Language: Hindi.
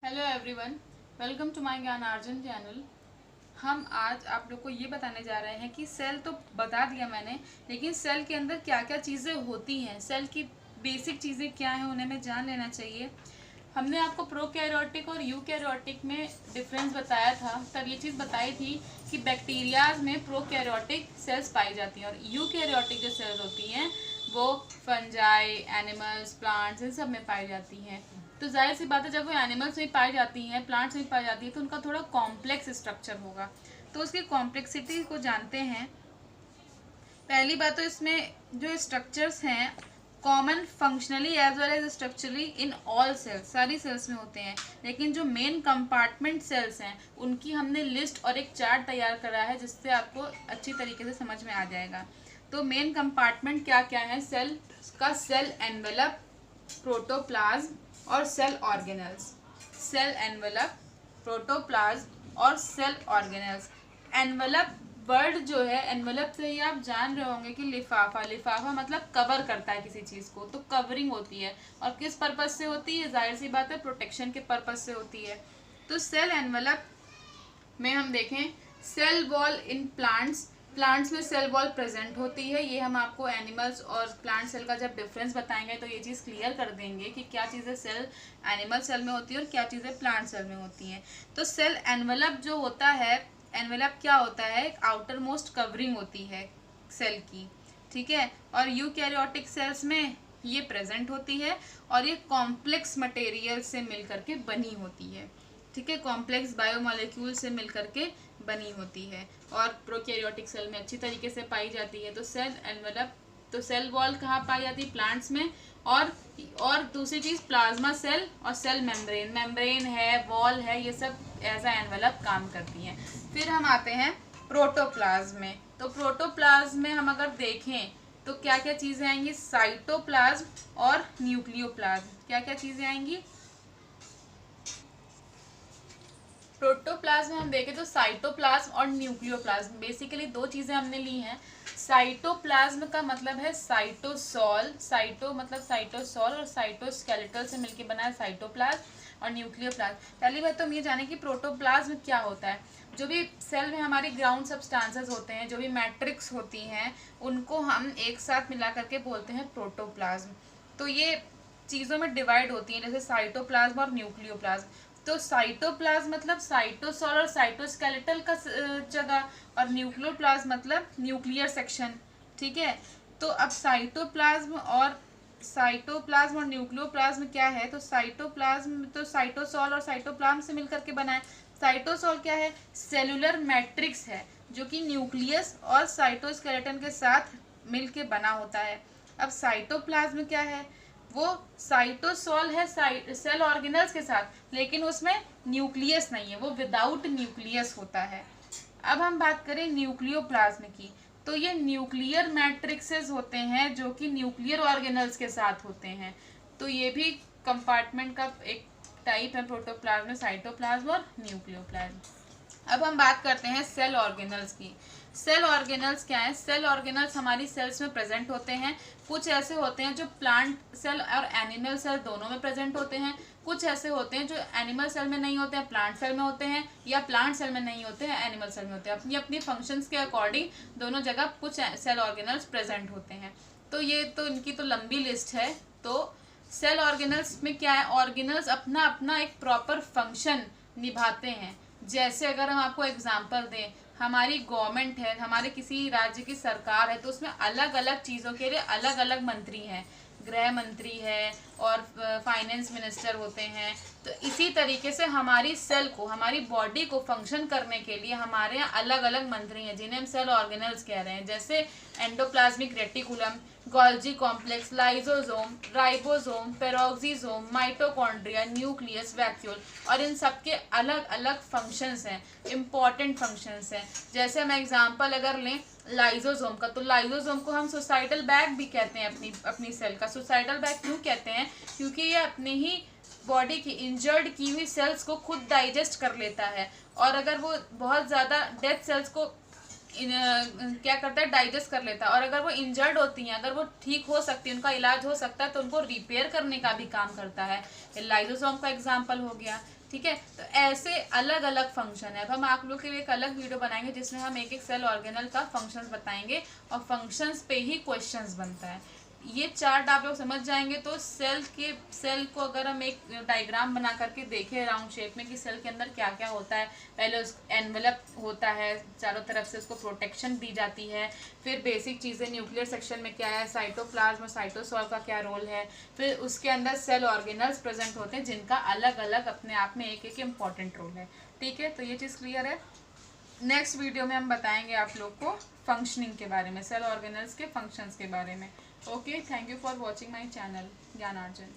Hello everyone, welcome to my Gyan Arjun channel. हम आज आप लोग को ये बताने जा रहे हैं कि सेल तो बता दिया मैंने, लेकिन सेल के अंदर क्या क्या चीज़ें होती हैं, सेल की बेसिक चीज़ें क्या हैं, उन्हें हमें जान लेना चाहिए। हमने आपको प्रोकैरियोटिक और यूकैरियोटिक में डिफरेंस बताया था, तब ये चीज़ बताई थी कि बैक्टीरियाज में प्रोकैरियोटिक सेल्स पाई जाती हैं और यूकैरियोटिक जो सेल्स होती हैं वो फंजाई, एनिमल्स, प्लांट्स इन सब में पाई जाती हैं। तो जाहिर सी बात है, जब वो एनिमल्स में पाई जाती हैं, प्लांट्स में पाई जाती है, तो उनका थोड़ा कॉम्प्लेक्स स्ट्रक्चर होगा। तो उसकी कॉम्प्लेक्सिटी को जानते हैं। पहली बात तो इसमें जो स्ट्रक्चर्स हैं common functionally as well as structurally in all cells, सारी सेल्स में होते हैं। लेकिन जो मेन कंपार्टमेंट सेल्स हैं उनकी हमने लिस्ट और एक चार्ट तैयार करा है, जिससे आपको अच्छी तरीके से समझ में आ जाएगा। तो मेन कंपार्टमेंट क्या क्या है सेल का? सेल एनवेलप, प्रोटोप्लाज्म और cell organelles. Cell envelope, protoplasm और सेल ऑर्गेनल्स। एनवेलप वर्ड जो है, एनवेलप से ही आप जान रहे होंगे कि लिफाफा, लिफाफा मतलब कवर करता है किसी चीज़ को, तो कवरिंग होती है। और किस पर्पज से होती है? जाहिर सी बात है, प्रोटेक्शन के पर्पज से होती है। तो सेल एनवेलप में हम देखें, cell wall in plants, plants में सेल वॉल प्रेजेंट होती है। ये हम आपको एनिमल्स और प्लांट सेल का जब डिफरेंस बताएंगे तो ये चीज़ क्लियर कर देंगे कि क्या चीज़ें सेल एनिमल सेल में होती है और क्या चीज़ें प्लांट सेल में होती हैं। तो सेल एनवेलप जो होता है, एनवेलप क्या होता है? एक आउटर मोस्ट कवरिंग होती है सेल की, ठीक है। और यूकैरियोटिक सेल्स में ये प्रेजेंट होती है और ये कॉम्प्लेक्स मटेरियल से मिलकर के बनी होती है, ठीक है। कॉम्प्लेक्स बायोमोलिक्यूल से मिलकर के बनी होती है और प्रोकैरियोटिक सेल में अच्छी तरीके से पाई जाती है। तो सेल एनवेलप, तो सेल वॉल कहाँ पाई जाती है? प्लांट्स में। और दूसरी चीज़ प्लाज्मा सेल और सेल मेम्ब्रेन, मेम्ब्रेन है, वॉल है, ये सब एज अ एनवेलप काम करती हैं। फिर हम आते हैं प्रोटोप्लाज्म में। तो प्रोटोप्लाज्म में हम अगर देखें तो क्या क्या चीज़ें आएंगी? साइटोप्लाज्म और न्यूक्लियोप्लाज्म। क्या क्या चीज़ें आएंगी? प्रोटोप्लाज्म में हम देखें तो साइटोप्लाज्म और न्यूक्लियोप्लाज्म, बेसिकली दो चीज़ें हमने ली हैं। साइटोप्लाज्म का मतलब है साइटोसॉल, साइटो मतलब साइटोसॉल और साइटोस्केलेटल से मिलकर बना है साइटोप्लाज्म और न्यूक्लियोप्लाज्म। पहली बात तो हम ये जाने कि प्रोटोप्लाज्म क्या होता है। जो भी सेल में हमारी ग्राउंड सब्सटेंसेस होते हैं, जो भी मैट्रिक्स होती हैं, उनको हम एक साथ मिला करके बोलते हैं प्रोटोप्लाज्म। तो ये चीज़ों में डिवाइड होती हैं, जैसे साइटोप्लाज्म और न्यूक्लियोप्लाज्म। तो साइटोप्लाज्म मतलब साइटोसॉल और साइटोस्केलेटल का जगह, और न्यूक्लियोप्लाज्म मतलब न्यूक्लियर सेक्शन, ठीक है। तो अब साइटोप्लाज्म और न्यूक्लियोप्लाज्म क्या है? तो साइटोप्लाज्म तो साइटोसॉल और साइटोप्लाज्म से मिलकर के बना है। साइटोसॉल क्या है? सेलुलर मैट्रिक्स है जो कि न्यूक्लियस और साइटोस्केलेटन के साथ मिलके बना होता है। अब साइटोप्लाज्म क्या है? वो साइटोसॉल है सेल ऑर्गेनल्स के साथ, लेकिन उसमें न्यूक्लियस नहीं है, वो विदाउट न्यूक्लियस होता है। अब हम बात करें न्यूक्लियोप्लाज्म की, तो ये न्यूक्लियर मैट्रिक्सेस होते हैं जो कि न्यूक्लियर ऑर्गेनल्स के साथ होते हैं। तो ये भी कंपार्टमेंट का एक टाइप है प्रोटोप्लाज्म, साइटोप्लाज्म और न्यूक्लियोप्लाज्म। अब हम बात करते हैं सेल ऑर्गेनल्स की। सेल ऑर्गेनल्स क्या है? सेल ऑर्गेनल्स हमारी सेल्स में प्रेजेंट होते हैं। कुछ ऐसे होते हैं जो प्लांट सेल और एनिमल सेल दोनों में प्रेजेंट होते हैं। कुछ ऐसे होते हैं जो एनिमल सेल में नहीं होते हैं, प्लांट सेल में होते हैं, या प्लांट सेल में नहीं होते हैं, एनिमल सेल में होते हैं। अपनी अपनी फंक्शंस के अकॉर्डिंग दोनों जगह कुछ सेल ऑर्गेनल्स प्रेजेंट होते हैं। तो ये तो इनकी तो लंबी लिस्ट है। तो सेल ऑर्गेनल्स में क्या है? ऑर्गेनल्स अपना अपना एक प्रॉपर फंक्शन निभाते हैं। जैसे अगर हम आपको एग्जांपल दें, हमारी गवर्नमेंट है, हमारे किसी राज्य की सरकार है, तो उसमें अलग अलग चीज़ों के लिए अलग अलग मंत्री हैं। गृह मंत्री है और फाइनेंस मिनिस्टर होते हैं। तो इसी तरीके से हमारी सेल को, हमारी बॉडी को फंक्शन करने के लिए हमारे यहाँ अलग अलग मंत्री हैं, जिन्हें हम सेल ऑर्गेनल्स कह रहे हैं। जैसे endoplasmic reticulum, Golgi complex, lysosome, ribosome, peroxisome, mitochondria, nucleus, vacuole. और इन सबके अलग अलग फंक्शंस हैं, इंपॉर्टेंट फंक्शंस हैं। जैसे हम एग्जांपल अगर लें लाइसोसोम का, तो लाइसोसोम को हम सुसाइडल बैग भी कहते हैं। अपनी सेल का सुसाइडल बैग क्यों कहते हैं? क्योंकि ये अपने ही बॉडी की इंजर्ड की हुई सेल्स को खुद डाइजेस्ट कर लेता है, और अगर वो बहुत ज़्यादा डेड सेल्स को क्या करता है, डाइजेस्ट कर लेता है। और अगर वो इंजर्ड होती हैं, अगर वो ठीक हो सकती है, उनका इलाज हो सकता है, तो उनको रिपेयर करने का भी काम करता है। लाइजोसोम का एग्जाम्पल हो गया, ठीक है। तो ऐसे अलग अलग फंक्शन है। अब हम आप लोग के लिए एक अलग वीडियो बनाएंगे जिसमें हम एक एक सेल ऑर्गेनल का फंक्शंस बताएंगे और फंक्शंस पे ही क्वेश्चंस बनता है। ये चार्ट आप लोग समझ जाएंगे तो सेल को अगर हम एक डायग्राम बना करके देखें राउंड शेप में कि सेल के अंदर क्या क्या होता है। पहले उस एनवेलप होता है, चारों तरफ से उसको प्रोटेक्शन दी जाती है। फिर बेसिक चीज़ें न्यूक्लियर सेक्शन में क्या है, साइटोप्लाज्म और साइटोसॉल का क्या रोल है। फिर उसके अंदर सेल ऑर्गेनल्स प्रेजेंट होते हैं जिनका अलग अलग अपने आप में एक एक इम्पॉर्टेंट रोल है, ठीक है। तो ये चीज़ क्लियर है। नेक्स्ट वीडियो में हम बताएंगे आप लोग को फंक्शनिंग के बारे में, सेल ऑर्गेनल्स के फंक्शंस के बारे में। Okay, thank you for watching my channel ज्ञानार्जन।